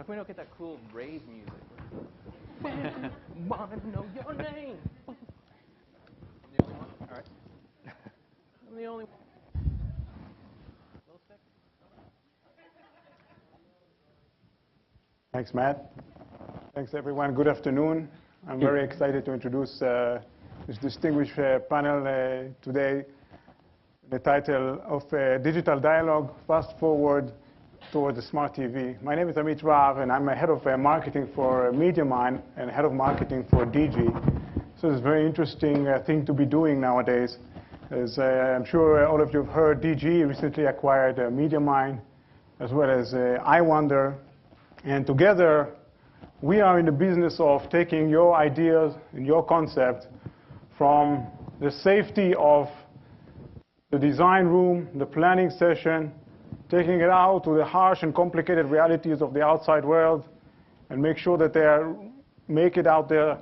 if we don't get that cool rave music? Want to know your name. I'm the only one? All right. I'm the only one. Thanks, Matt. Thanks, everyone. Good afternoon. I'm very excited to introduce this distinguished panel today. The title of Digital Dialogue, Fast Forward Toward the Smart TV. My name is Amit, and I'm a head of marketing for MediaMind and head of marketing for DG. So it's a very interesting thing to be doing nowadays. As I'm sure all of you have heard, DG recently acquired MediaMind as well as iWonder. And together, we are in the business of taking your ideas and your concept from the safety of the design room, the planning session, taking it out to the harsh and complicated realities of the outside world, and make sure that they make it out there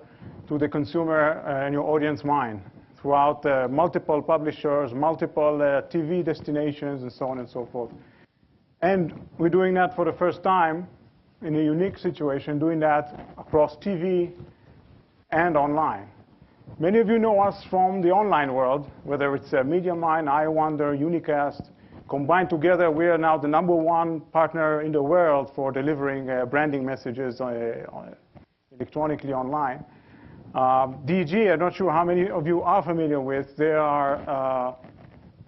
to the consumer and your audience mind throughout multiple publishers, multiple TV destinations, and so on and so forth. And we're doing that for the first time in a unique situation, doing that across TV and online. Many of you know us from the online world, whether it's MediaMind, iWonder, Unicast. Combined together, we are now the #1 partner in the world for delivering branding messages electronically online. DG, I'm not sure how many of you are familiar with. They are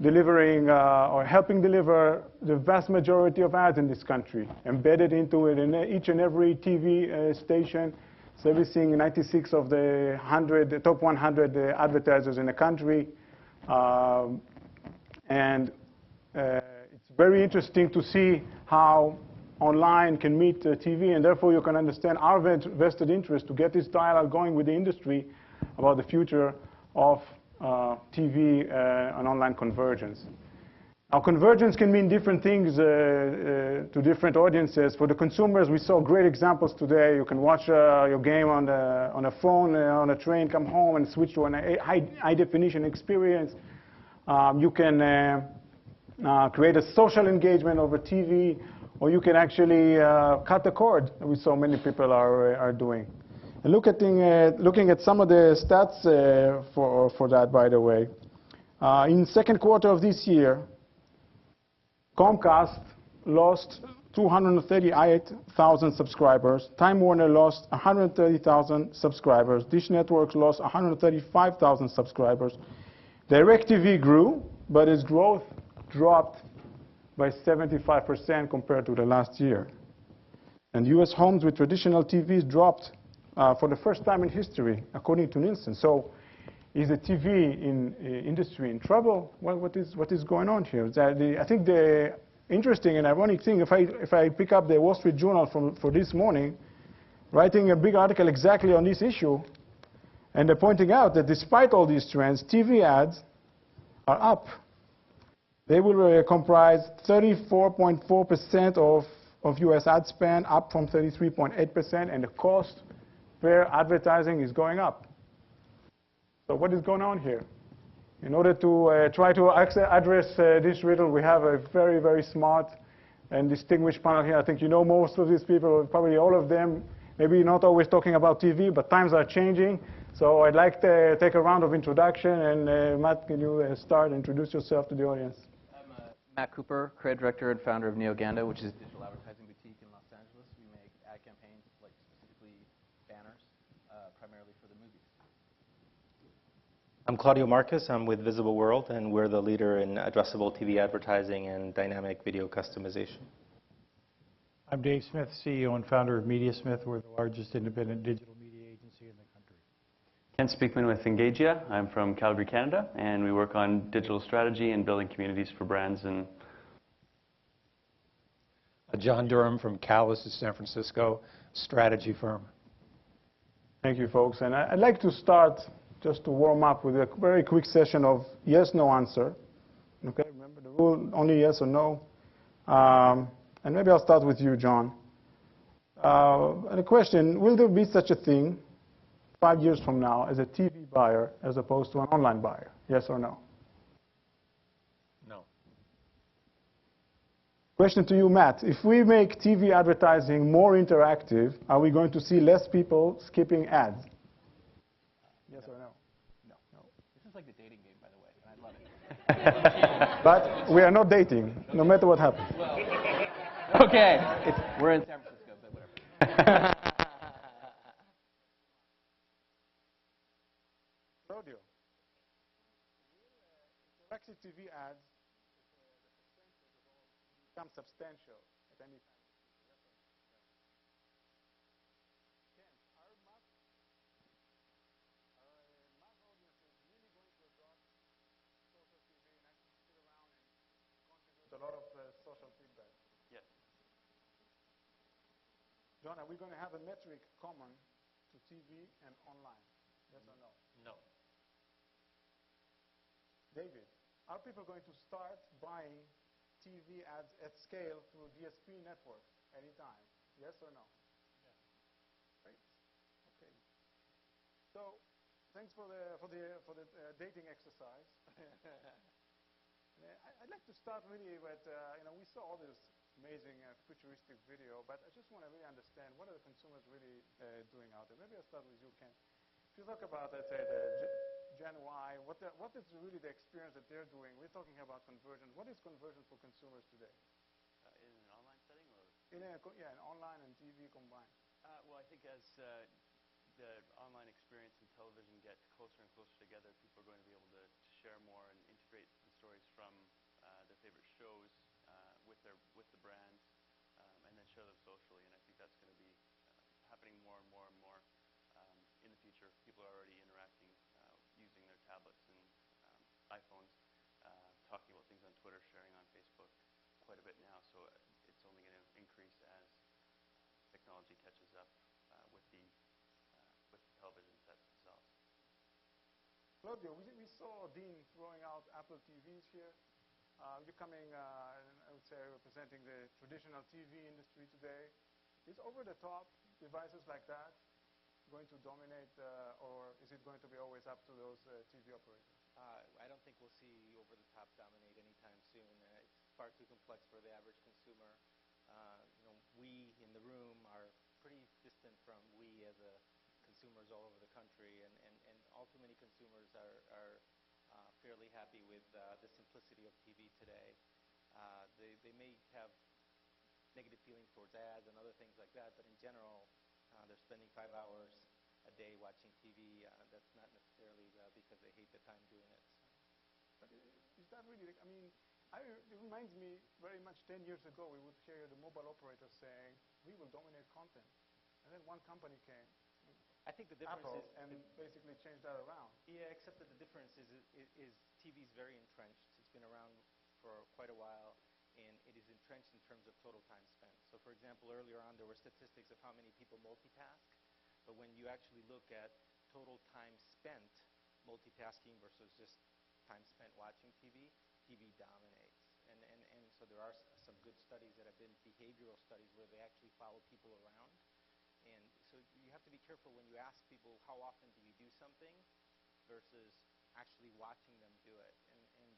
delivering or helping deliver the vast majority of ads in this country, embedded into it in each and every TV station, servicing 96 of the top 100 advertisers in the country. It's very interesting to see how online can meet TV, and therefore you can understand our vested interest to get this dialogue going with the industry about the future of TV and online convergence. Now, convergence can mean different things to different audiences. For the consumers, we saw great examples today. You can watch your game on a phone, on a train, come home, and switch to a high-definition experience. You can create a social engagement over TV, or you can actually cut the cord, we saw many people are doing. And looking at some of the stats for that, by the way. In second quarter of this year, Comcast lost 238,000 subscribers. Time Warner lost 130,000 subscribers. Dish Network lost 135,000 subscribers. DirecTV grew, but its growth dropped by 75% compared to the last year. And US homes with traditional TVs dropped for the first time in history, according to Nielsen. So is the TV industry in trouble? Well, what is going on here? I think the interesting and ironic thing, if I pick up the Wall Street Journal for this morning, writing a big article exactly on this issue, and they're pointing out that despite all these trends, TV ads are up. They will comprise 34.4% of US ad spend, up from 33.8%, and the cost per advertising is going up. So what is going on here? In order to try to address this riddle, we have a very, very smart and distinguished panel here. I think you know most of these people, probably all of them. Maybe not always talking about TV, but times are changing. So I'd like to take a round of introduction. And Matt, can you start and introduce yourself to the audience? I'm Matt Cooper, creative director and founder of Neoganda, which is a digital advertising boutique in Los Angeles. We make ad campaigns, like specifically banners, primarily for the movies. I'm Claudio Marcus. I'm with Visible World, and we're the leader in addressable TV advertising and dynamic video customization. I'm Dave Smith, CEO and founder of MediaSmith. We're the largest independent digital media agency in the country. Ken Speakman with Engagia. I'm from Calgary, Canada, and we work on digital strategy and building communities for brands. And John Durham from Panelists, San Francisco, strategy firm. Thank you, folks. And I'd like to start just to warm up with a very quick session of yes, no answer. Okay, remember the rule, only yes or no. And maybe I'll start with you, John. And the question, will there be such a thing 5 years from now as a TV buyer as opposed to an online buyer? Yes or no? No. Question to you, Matt. If we make TV advertising more interactive, are we going to see less people skipping ads? Yes or no? No. This is like the dating game, by the way, and I love it. But we are not dating, no matter what happens. Well, okay. We're in San Francisco, but whatever. Claudio, interactive TV ads become substantial at any time. Ken, our mass audience is really going to adopt social TV and actually sit around and contribute a lot of social feedback. Yes. John, are we going to have a metric common to TV and online? Yes or no? No. David, are people going to start buying TV ads at scale through DSP networks anytime? Yes or no? Yes. Great. Okay. So, thanks for the dating exercise. I'd like to start really with we saw all this amazing futuristic video, but I just want to really understand what are the consumers really doing out there. Maybe I'll start with you, Ken. If you talk about, let's say, the Gen Y, what is really the experience that they're doing? We're talking about convergence. What is convergence for consumers today? In an online setting, or? In online and TV combined. Well, I think as the online experience and television get closer and closer together, people are going to be able to share more and integrate the stories from their favorite shows with the brands, and then share them socially. And I think that's going to be happening more and more and more in the future. People are already interacting using their tablets and iPhones, talking about things on Twitter, sharing on Facebook quite a bit now. So it's only going to increase as technology catches up with the television sets themselves. Claudio, we saw Dean throwing out Apple TVs here. You're coming, I would say, representing the traditional TV industry today. Is over-the-top devices like that going to dominate, or is it going to be always up to those TV operators? I don't think we'll see over-the-top dominate anytime soon. It's far too complex for the average consumer. We in the room are pretty distant from we as consumers all over the country, and all too many consumers are fairly happy with the simplicity of TV today. They may have negative feelings towards ads and other things like that, but in general, they're spending 5 hours a day watching TV. That's not necessarily because they hate the time doing it. But is that really, it reminds me very much 10 years ago, we would hear the mobile operators saying, we will dominate content. And then one company came, I think the difference Apple, is and basically changed that around. Yeah, except that the difference is TV is very entrenched. It's been around for quite a while, and it is entrenched in terms of total time spent. So for example, earlier on there were statistics of how many people multitask, but when you actually look at total time spent multitasking versus just time spent watching TV, TV dominates. And so there are some good studies that have been behavioral studies where they actually follow people around. And so you have to be careful when you ask people how often do you do something versus actually watching them do it. And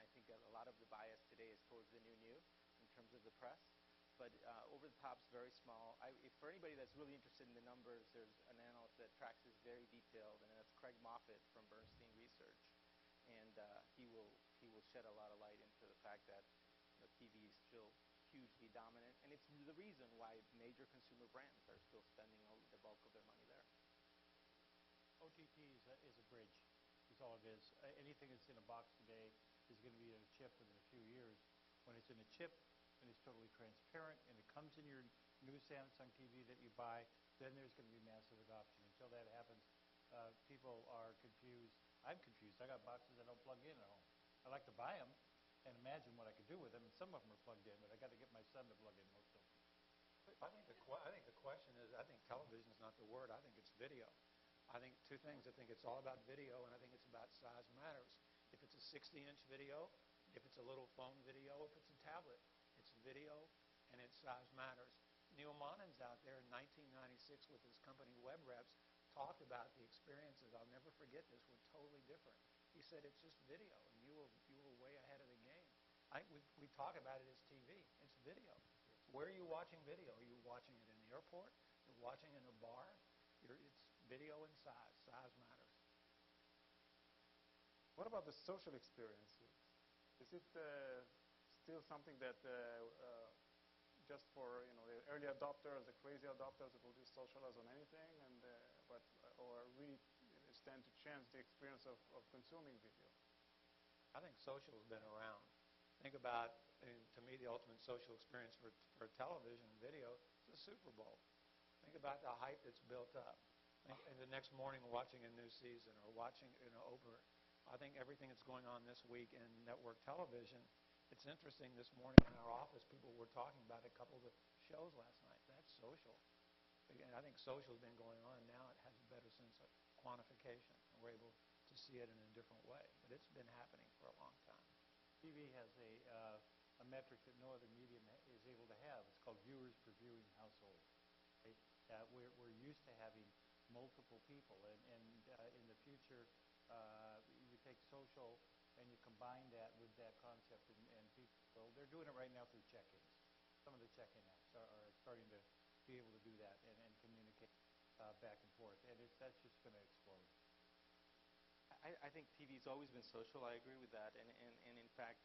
I think that a lot of the bias today is towards the new in terms of the press. But over the top's very small. For anybody that's really interested in the numbers, there's an analyst that tracks this very detailed, and that's Craig Moffett from Bernstein Research. And he will shed a lot of light into the fact that TV is still hugely dominant, and it's the reason why major consumer brands are still spending the bulk of their money there. OTT is a bridge, is all it is. Anything that's in a box today is going to be in a chip within a few years. When it's in a chip and it's totally transparent and it comes in your new Samsung TV that you buy, then there's going to be massive adoption. Until that happens, people are confused. I'm confused. I got boxes that don't plug in at home. I like to buy them and imagine what I could do with them, and some of them are plugged in, but I got to get my son to plug in most of them. I think the question is, I think television is not the word. I think it's video. I think two things. I think it's all about video, and I think it's about size matters. If it's a 60-inch video, if it's a little phone video, if it's a tablet, it's video, and its size matters. Neil Monin's out there in 1996 with his company WebReps talked about the experiences. I'll never forget this. Were totally different. He said it's just video, and you were way ahead of the game. We talk about it as TV, video. Where are you watching video? Are you watching it in the airport? You're watching it in a bar? It's video and size. Size matters. What about the social experiences? Is it still something that just for the early adopters, the crazy adopters that will just socialize on anything, or really stand to chance the experience of consuming video? I think social's been around. Think about, to me, the ultimate social experience for television and video is the Super Bowl. Think about the hype that's built up. And the next morning watching a new season or watching over. I think everything that's going on this week in network television, it's interesting this morning in our office, people were talking about a couple of the shows last night. That's social. Again, I think social's been going on, and now it has a better sense of quantification. And we're able to see it in a different way. But it's been happening for a long time. TV has a metric that no other medium is able to have. It's called viewers per viewing household. Right? We're used to having multiple people, and in the future, you take social and you combine that with that concept, and people, well, they're doing it right now through check-ins. Some of the check-in apps are starting to be able to do that and communicate back and forth, and that's just going to explode. I think TV's always been social. I agree with that. And in fact,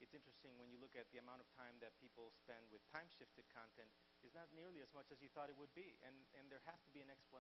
it's interesting when you look at the amount of time that people spend with time-shifted content is not nearly as much as you thought it would be. And there has to be an explanation.